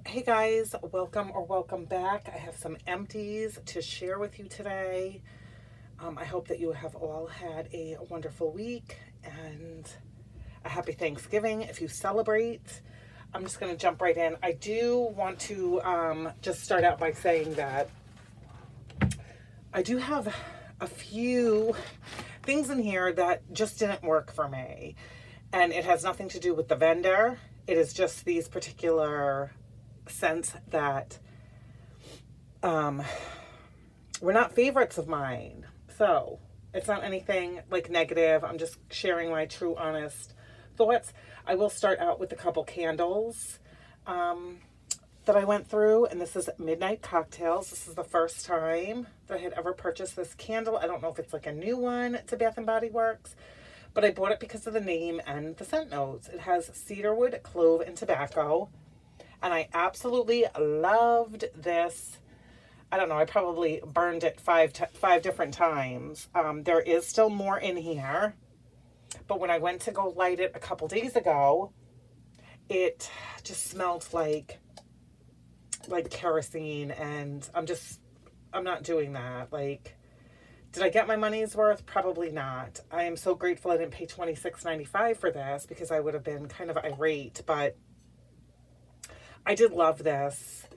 Hey guys, welcome or welcome back. I have some empties to share with you today. I hope that you have all had a wonderful week and a happy Thanksgiving if you celebrate. I'm just going to jump right in. I do want to just start out by saying that I do have a few things in here that just didn't work for me. And it has nothing to do with the vendor. It is just these particular scents that were not favorites of mine. So it's not anything like negative. I'm just sharing my true, honest thoughts. I will start out with a couple candles that I went through, and this is Midnight Cocktails. This is the first time that I had ever purchased this candle. I don't know if it's like a new one to Bath and Body Works, but I bought it because of the name and the scent notes. It has cedarwood, clove, and tobacco. And I absolutely loved this. I don't know, I probably burned it five different times. There is still more in here. But when I went to go light it a couple days ago, it just smelled like kerosene. And I'm not doing that. Like, did I get my money's worth? Probably not. I am so grateful I didn't pay $26.95 for this because I would have been kind of irate. But I did love this.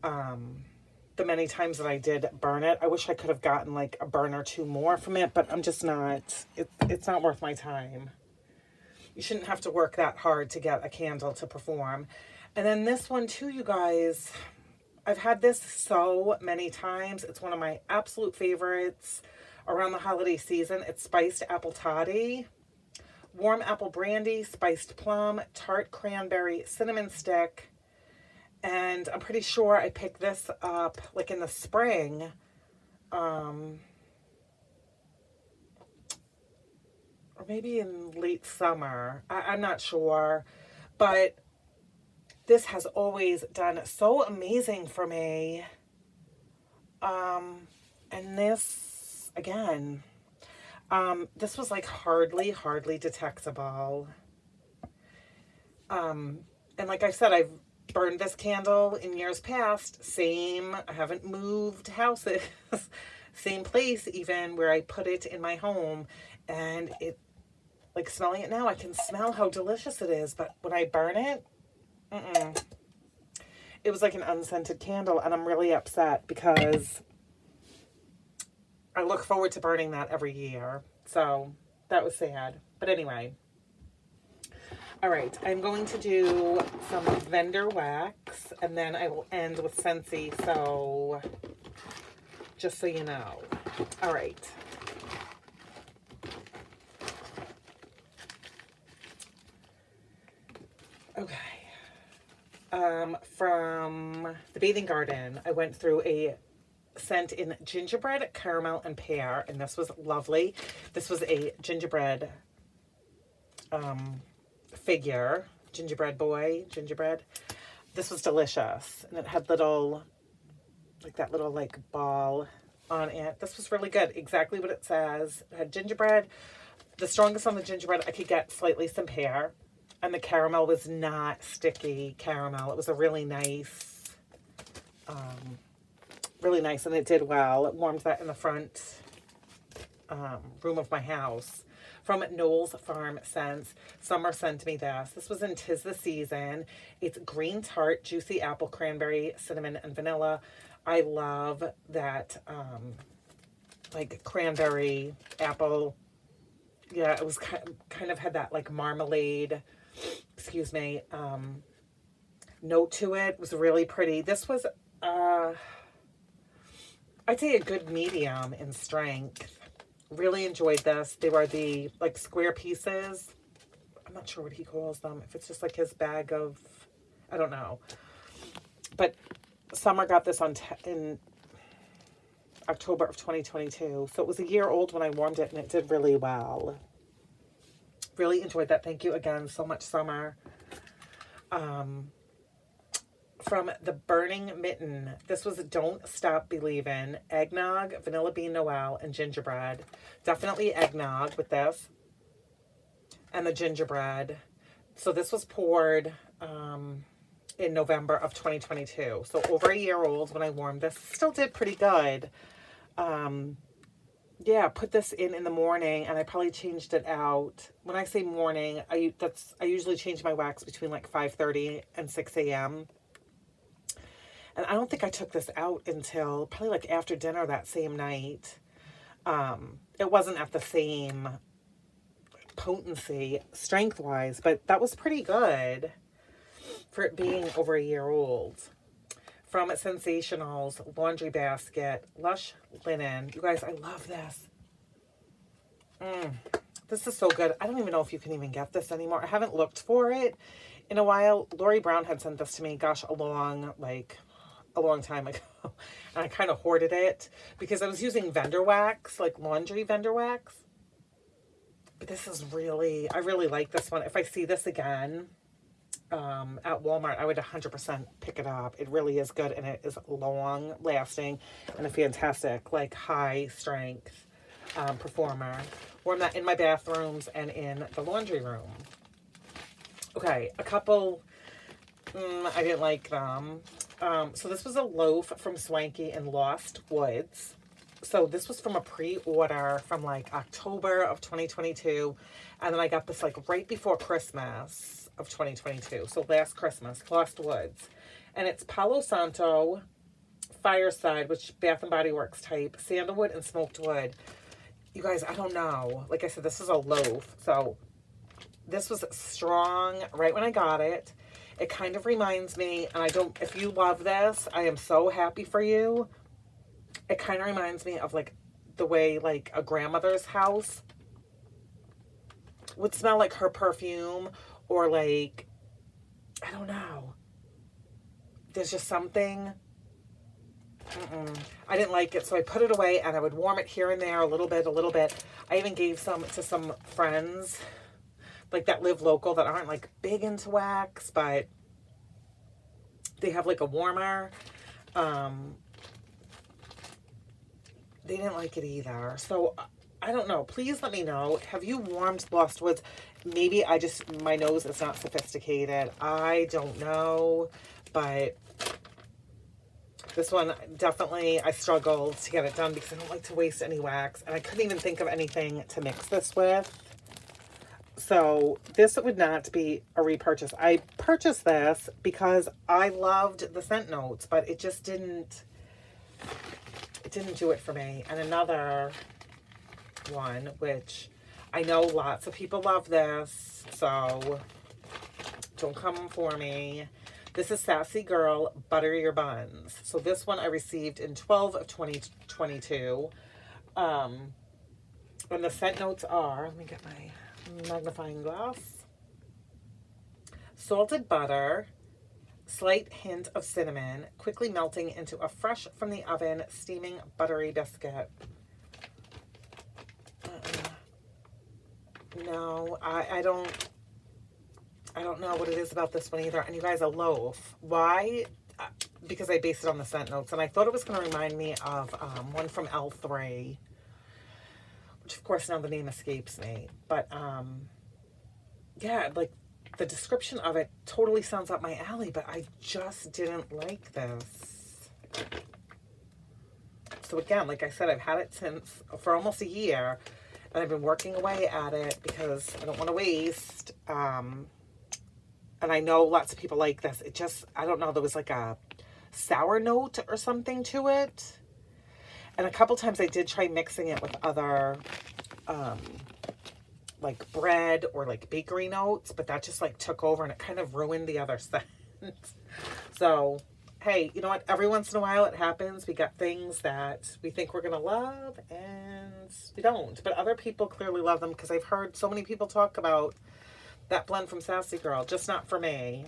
The many times that I did burn it, I wish I could have gotten like a burn or two more from it, but I'm just not, it's not worth my time. You shouldn't have to work that hard to get a candle to perform. And then this one too, you guys, I've had this so many times. It's one of my absolute favorites around the holiday season. It's spiced apple toddy, warm apple brandy, spiced plum, tart cranberry, cinnamon stick. And I'm pretty sure I picked this up like in the spring. Or maybe in late summer. I'm not sure. But this has always done so amazing for me. And this, again, this was like hardly detectable. And like I said, I've burned this candle in years past. I haven't moved houses. Same place even where I put it in my home. And it, like smelling it now, I can smell how delicious it is. But when I burn it, it was like an unscented candle. And I'm really upset because I look forward to burning that every year. So that was sad. But anyway. All right, I'm going to do some vendor wax, and then I will end with Scentsy, so just so you know. All right. Okay. From the Bathing Garden, I went through a scent in gingerbread, caramel, and pear, and this was lovely. This was a gingerbread figure, gingerbread boy, gingerbread. This was delicious, and it had little ball on it. This was really good, exactly what it says. It had gingerbread. The strongest on the gingerbread, I could get slightly some pear, and the caramel was not sticky caramel. It was a really nice, and it did well. It warmed that in the front room of my house. From Noel's Farm Scents, Summer sent me this. This was in 'Tis the Season. It's green tart, juicy apple, cranberry, cinnamon, and vanilla. I love that, like cranberry, apple. Yeah, it was kind of had that like marmalade, excuse me, note to it. It was really pretty. This was, I'd say a good medium in strength. Really enjoyed this. They were the like square pieces. I'm not sure what he calls them. If it's just like his bag of, I don't know. But Summer got this in October of 2022. So it was a year old when I warmed it, and it did really well. Really enjoyed that. Thank you again so much, Summer. From the Burning Mitten, this was Don't Stop Believin', eggnog, vanilla bean Noel, and gingerbread. Definitely eggnog with this. And the gingerbread. So this was poured in November of 2022. So over a year old when I warmed this. Still did pretty good. Yeah, put this in the morning, and I probably changed it out. When I say morning, I usually change my wax between like 5:30 and 6 a.m. And I don't think I took this out until probably like after dinner that same night. It wasn't at the same potency strength-wise, but that was pretty good for it being over a year old. From Sensationals Laundry Basket, Lush Linen. You guys, I love this. This is so good. I don't even know if you can even get this anymore. I haven't looked for it in a while. Lori Brown had sent this to me, gosh, a long time ago. And I kind of hoarded it because I was using vendor wax, like laundry vendor wax. But this is really, I really like this one. If I see this again at Walmart, I would 100% pick it up. It really is good, and it is long lasting and a fantastic, like, high strength performer. Warm that in my bathrooms and in the laundry room. Okay, a couple, I didn't like them. So this was a loaf from Swanky and Lost Woods. So this was from a pre-order from like October of 2022. And then I got this like right before Christmas of 2022. So last Christmas, Lost Woods. And it's Palo Santo, Fireside, which Bath & Body Works type, sandalwood and smoked wood. You guys, I don't know. Like I said, this is a loaf. So this was strong right when I got it. It kind of reminds me, and if you love this, I am so happy for you. It kind of reminds me of like the way like a grandmother's house would smell, like her perfume, or like, I don't know. There's just something. I didn't like it, so I put it away, and I would warm it here and there a little bit. I even gave some to some friends like that live local that aren't like big into wax, but they have like a warmer. They didn't like it either. So I don't know. Please let me know. Have you warmed Lost Woods? Maybe my nose is not sophisticated. I don't know, but this one, definitely, I struggled to get it done because I don't like to waste any wax. And I couldn't even think of anything to mix this with. So this would not be a repurchase. I purchased this because I loved the scent notes, but it just didn't do it for me. And another one, which I know lots of people love this, so don't come for me. This is Sassy Girl Butter Your Buns. So this one I received in 12 of 2022. And the scent notes are, let me get my magnifying glass. Salted butter, slight hint of cinnamon, quickly melting into a fresh from the oven, steaming buttery biscuit. No, I don't know what it is about this one either. And you guys, a loaf. Why? Because I based it on the scent notes, and I thought it was going to remind me of one from L3, which of course now the name escapes me. But yeah, like the description of it totally sounds up my alley, but I just didn't like this. So again, like I said, I've had it for almost a year, and I've been working away at it because I don't want to waste. And I know lots of people like this. It just, I don't know, there was like a sour note or something to it. And a couple times I did try mixing it with other, like bread or like bakery notes, but that just like took over and it kind of ruined the other scent. So, hey, you know what? Every once in a while it happens. We got things that we think we're going to love and we don't. But other people clearly love them because I've heard so many people talk about that blend from Sassy Girl, just not for me.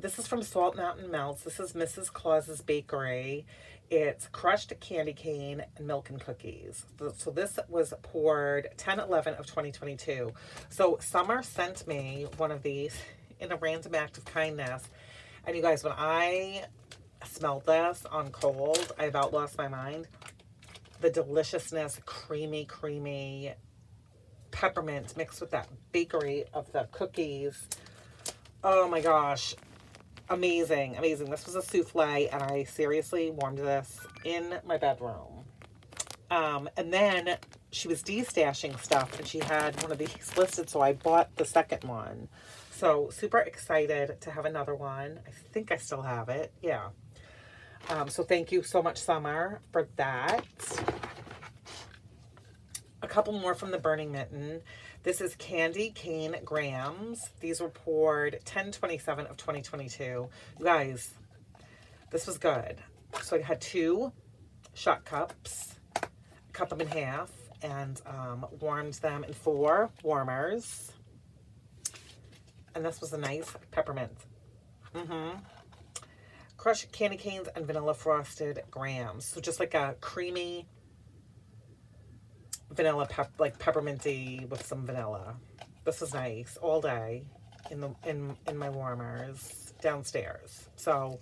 This is from Salt Mountain Melts. This is Mrs. Claus's Bakery. It's crushed candy cane and milk and cookies. So this was poured 10/11 of 2022. So Summer sent me one of these in a random act of kindness. And you guys, when I smelled this on cold, I about lost my mind. The deliciousness, creamy peppermint mixed with that bakery of the cookies. Oh my gosh. Amazing, amazing. This was a souffle, and I seriously warmed this in my bedroom. And then she was de-stashing stuff, and she had one of these listed, so I bought the second one. So super excited to have another one. I think I still have it. Yeah. So thank you so much, Summer, for that. A couple more from the Burning Mitten. This is Candy Cane Grams. These were poured 10/27 of 2022. You guys, this was good. So I had 2 shot cups, cut them in half, and warmed them in 4 warmers. And this was a nice peppermint. Crushed candy canes and vanilla frosted grams. So just like a creamy vanilla like pepperminty with some vanilla. This is nice all day in my warmers downstairs. So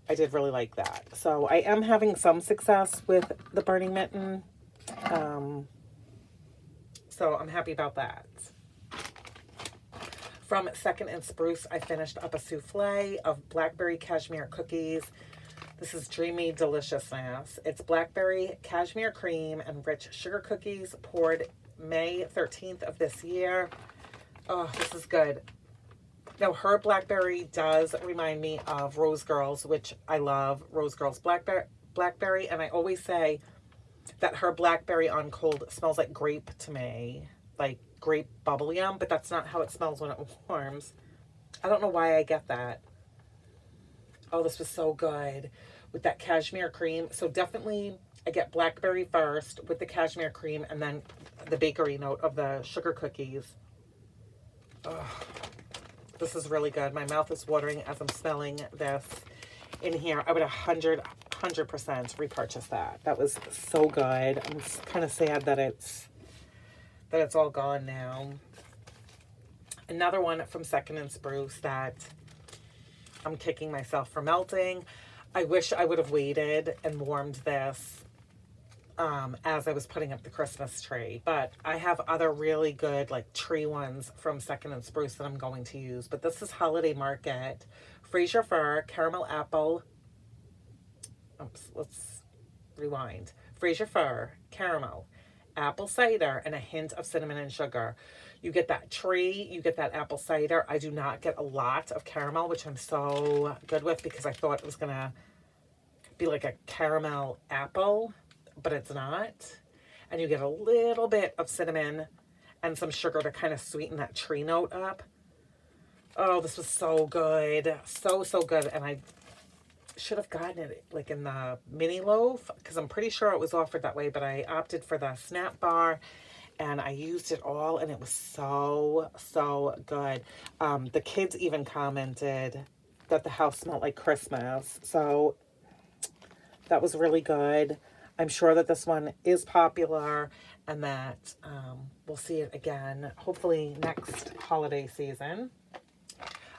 I did really like that. So I am having some success with the Burning Mitten. So I'm happy about that. From Second and Spruce, I finished up a souffle of blackberry cashmere cookies. This is Dreamy Deliciousness. It's blackberry cashmere cream and rich sugar cookies, poured May 13th of this year. Oh, this is good. Now, her blackberry does remind me of Rose Girls, which I love. Rose Girls blackberry, and I always say that her blackberry on cold smells like grape to me, like grape bubble yum, but that's not how it smells when it warms. I don't know why I get that. Oh, this was so good with that cashmere cream. So definitely I get blackberry first with the cashmere cream, and then the bakery note of the sugar cookies. Oh, this is really good. My mouth is watering as I'm smelling this in here. I would 100% repurchase that. That was so good. I'm kind of sad that it's all gone now. Another one from Second and Spruce that I'm kicking myself for melting. I wish I would have waited and warmed this as I was putting up the Christmas tree. But I have other really good like tree ones from Second and Spruce that I'm going to use. But this is Holiday Market. Fraser Fir, Caramel Apple. Oops, let's rewind. Fraser Fir, Caramel, Apple Cider, and a hint of cinnamon and sugar. You get that tree, you get that apple cider. I do not get a lot of caramel, which I'm so good with because I thought it was going to be like a caramel apple, but it's not. And you get a little bit of cinnamon and some sugar to kind of sweeten that tree note up. Oh, this was so good. So, so good. And I should have gotten it like in the mini loaf because I'm pretty sure it was offered that way, but I opted for the snap bar and I used it all and it was so, so good. The kids even commented that the house smelled like Christmas. So that was really good. I'm sure that this one is popular and that we'll see it again, hopefully next holiday season.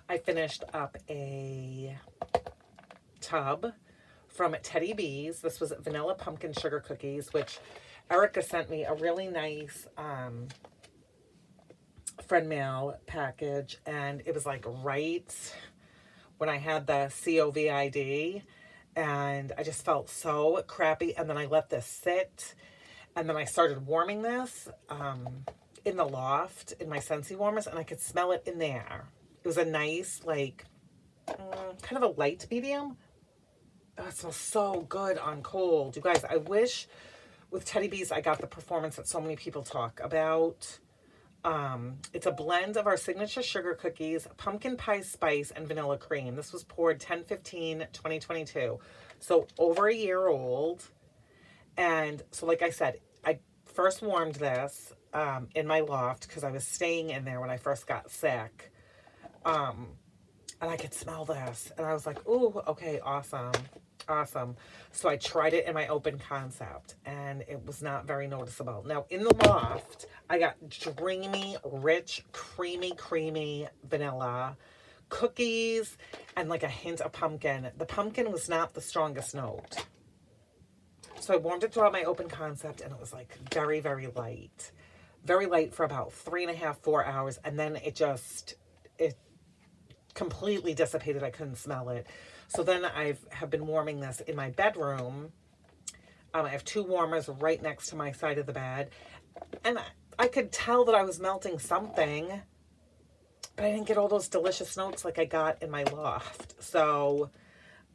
I finished up a tub from Teddy B's. This was vanilla pumpkin sugar cookies, which Erica sent me a really nice friend mail package, and it was like right when I had the COVID, and I just felt so crappy. And then I let this sit, and then I started warming this in the loft in my Scentsy warmers, and I could smell it in there. It was a nice, like, kind of a light medium. Oh, it smells so good on cold. You guys, I wish with Teddy B's I got the performance that so many people talk about. It's a blend of our signature sugar cookies, pumpkin pie spice, and vanilla cream. This was poured 10/15/2022. So over a year old. And so like I said, I first warmed this in my loft because I was staying in there when I first got sick. And I could smell this. And I was like, ooh, okay, awesome. Awesome. So I tried it in my open concept and it was not very noticeable. Now in the loft, I got dreamy, rich, creamy vanilla cookies and like a hint of pumpkin. The pumpkin was not the strongest note. So I warmed it throughout my open concept and it was like very, very light. Very light for about 3.5, 4 hours. And then it completely dissipated. I couldn't smell it. So then have been warming this in my bedroom. I have 2 warmers right next to my side of the bed. And I could tell that I was melting something, but I didn't get all those delicious notes like I got in my loft. So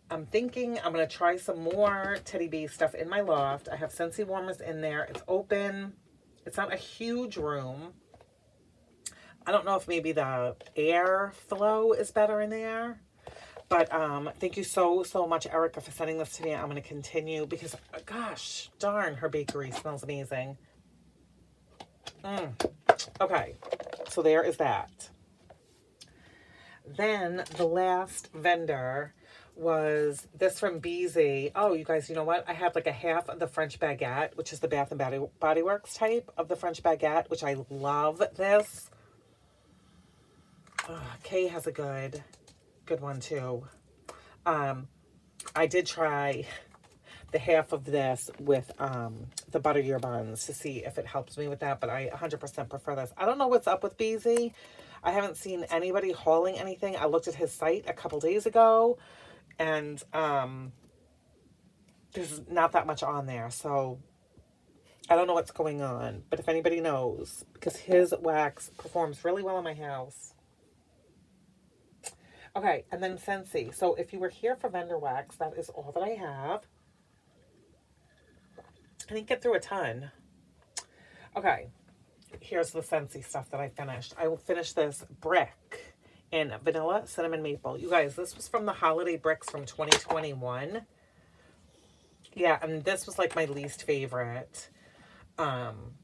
I'm thinking I'm going to try some more Teddy B stuff in my loft. I have Scentsy warmers in there. It's open. It's not a huge room. I don't know if maybe the air flow is better in there. But thank you so much, Erica, for sending this to me. I'm going to continue because, gosh, darn, her bakery smells amazing. Okay, so there is that. Then the last vendor was this from BZ. Oh, you guys, you know what? I have like a half of the French baguette, which is the Bath and Body Works type of the French baguette, which I love this. Kay has a good one too. I did try the half of this with the butter your buns to see if it helps me with that, but I 100% prefer this. I don't know what's up with BZ. I haven't seen anybody hauling anything. I looked at his site a couple days ago, and there's not that much on there, so I don't know what's going on. But if anybody knows, because his wax performs really well in my house. Okay, and then Scentsy. So if you were here for vendor wax, that is all that I have. I didn't get through a ton. Okay, here's the Scentsy stuff that I finished. I will finish this brick in vanilla cinnamon maple. You guys, this was from the holiday bricks from 2021. Yeah, and this was like my least favorite.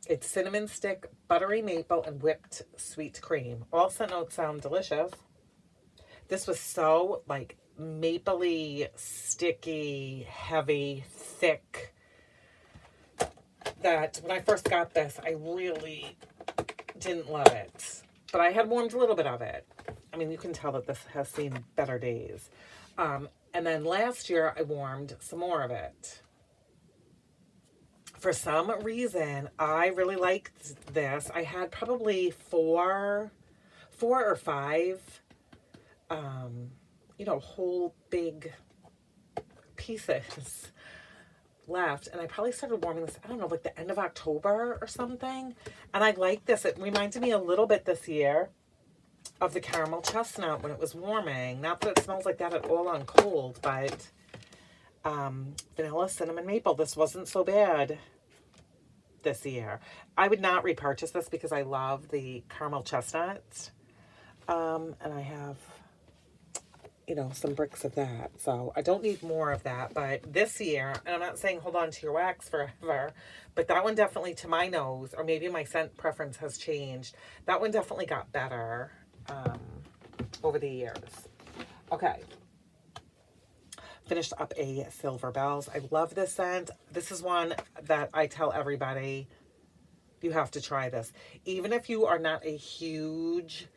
It's cinnamon stick, buttery maple, and whipped sweet cream. All scent notes sound delicious. This was so like mapley, sticky, heavy, thick, that when I first got this, I really didn't love it. But I had warmed a little bit of it. I mean, you can tell that this has seen better days. And then last year, I warmed some more of it. For some reason, I really liked this. I had probably four or five, you know, whole big pieces left, and I probably started warming this, I don't know, like the end of October or something. And I like this. It reminded me a little bit this year of the caramel chestnut when it was warming. Not that it smells like that at all on cold, but vanilla cinnamon maple. This wasn't so bad this year. I would not repurchase this because I love the caramel chestnuts. And I have, you know, some bricks of that. So I don't need more of that. But this year, and I'm not saying hold on to your wax forever, but that one definitely, to my nose, or maybe my scent preference has changed, that one definitely got better over the years. Okay. Finished up a Silver Bells. I love this scent. This is one that I tell everybody, you have to try this. Even if you are not a huge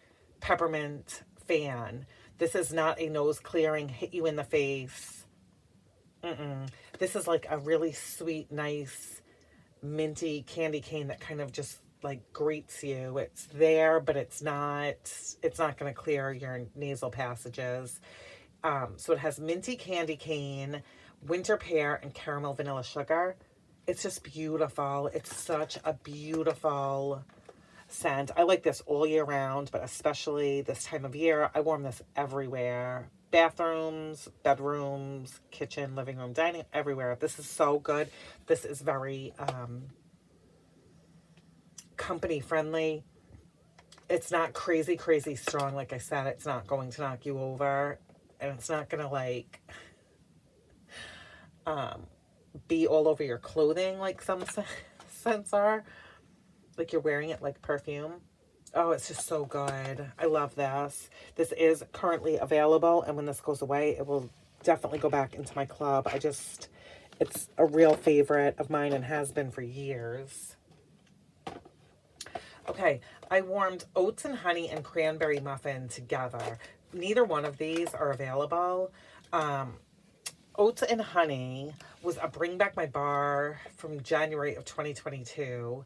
peppermint fan, this is not a nose clearing, hit you in the face. This is like a really sweet, nice, minty candy cane that kind of just like greets you. It's there, but it's not going to clear your nasal passages. So it has minty candy cane, winter pear, and caramel vanilla sugar. It's just beautiful. It's such a beautiful scent. I like this all year round, but especially this time of year. I warm this everywhere. Bathrooms, bedrooms, kitchen, living room, dining, everywhere. This is so good. This is very company friendly. It's not crazy strong. Like I said, it's not going to knock you over. And it's not going to like be all over your clothing like some scents are. Like you're wearing it like perfume. Oh, it's just so good. I love this. This is currently available, and when this goes away, it will definitely go back into my club. It's a real favorite of mine and has been for years. Okay, I warmed oats and honey and cranberry muffin together. Neither one of these are available. Oats and honey was a Bring Back My Bar from January of 2022.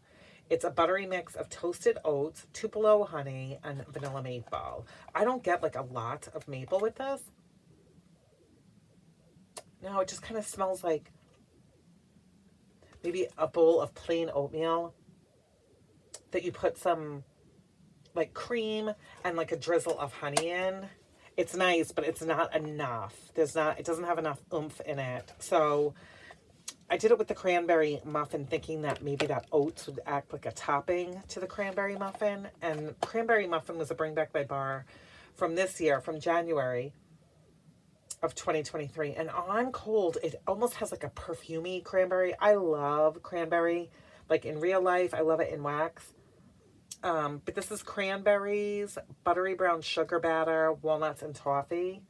It's a buttery mix of toasted oats, Tupelo honey, and vanilla maple. I don't get like a lot of maple with this. No, it just kind of smells like maybe a bowl of plain oatmeal that you put some like cream and like a drizzle of honey in. It's nice, but it's not enough. It doesn't have enough oomph in it. So I did it with the cranberry muffin thinking that maybe that oats would act like a topping to the cranberry muffin. And cranberry muffin was a bring back by bar from this year, from January of 2023. And on cold, it almost has like a perfumey cranberry. I love cranberry. Like in real life, I love it in wax. But this is cranberries, buttery brown sugar batter, walnuts, and toffee.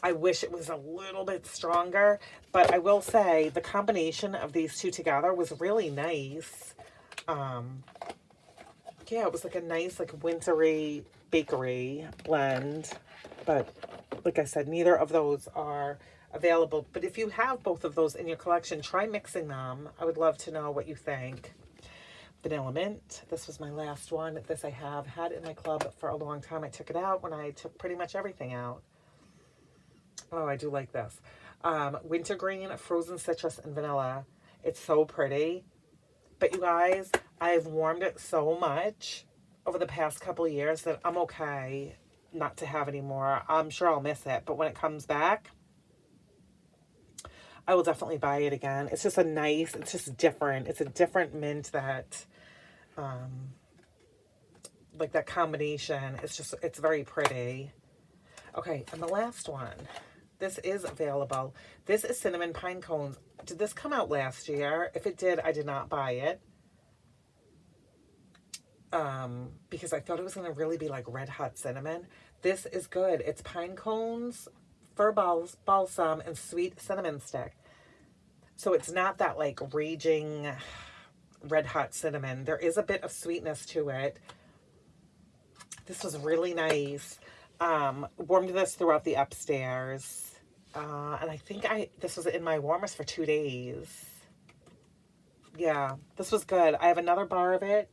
I wish it was a little bit stronger, but I will say the combination of these two together was really nice. Yeah, it was like a nice, like wintry bakery blend. But like I said, neither of those are available. But if you have both of those in your collection, try mixing them. I would love to know what you think. Vanilla mint. This was my last one. This I have had in my club for a long time. I took it out when I took pretty much everything out. Oh, I do like this. Wintergreen, frozen citrus, and vanilla. It's so pretty. But you guys, I've warmed it so much over the past couple of years that I'm okay not to have any more. I'm sure I'll miss it. But when it comes back, I will definitely buy it again. It's just it's just different. It's a different mint that, like that combination. It's very pretty. Okay, and the last one. This is available. This is cinnamon pine cones. Did this come out last year? If it did, I did not buy it. Because I thought it was going to really be like red hot cinnamon. This is good. It's pine cones, fir balsam, and sweet cinnamon stick. So it's not that like raging red hot cinnamon. There is a bit of sweetness to it. This was really nice. Warmed this throughout the upstairs. And I think this was in my warmers for 2 days. Yeah, this was good. I have another bar of it.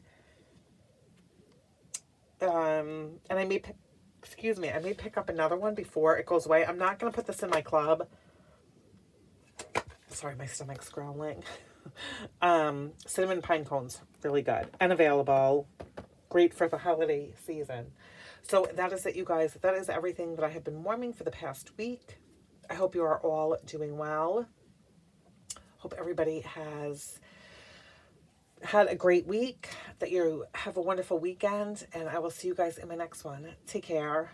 And I may pick up another one before it goes away. I'm not going to put this in my club. Sorry, my stomach's growling. Cinnamon pine cones, really good and available. Great for the holiday season. So that is it, you guys. That is everything that I have been warming for the past week. I hope you are all doing well. Hope everybody has had a great week, that you have a wonderful weekend, and I will see you guys in my next one. Take care.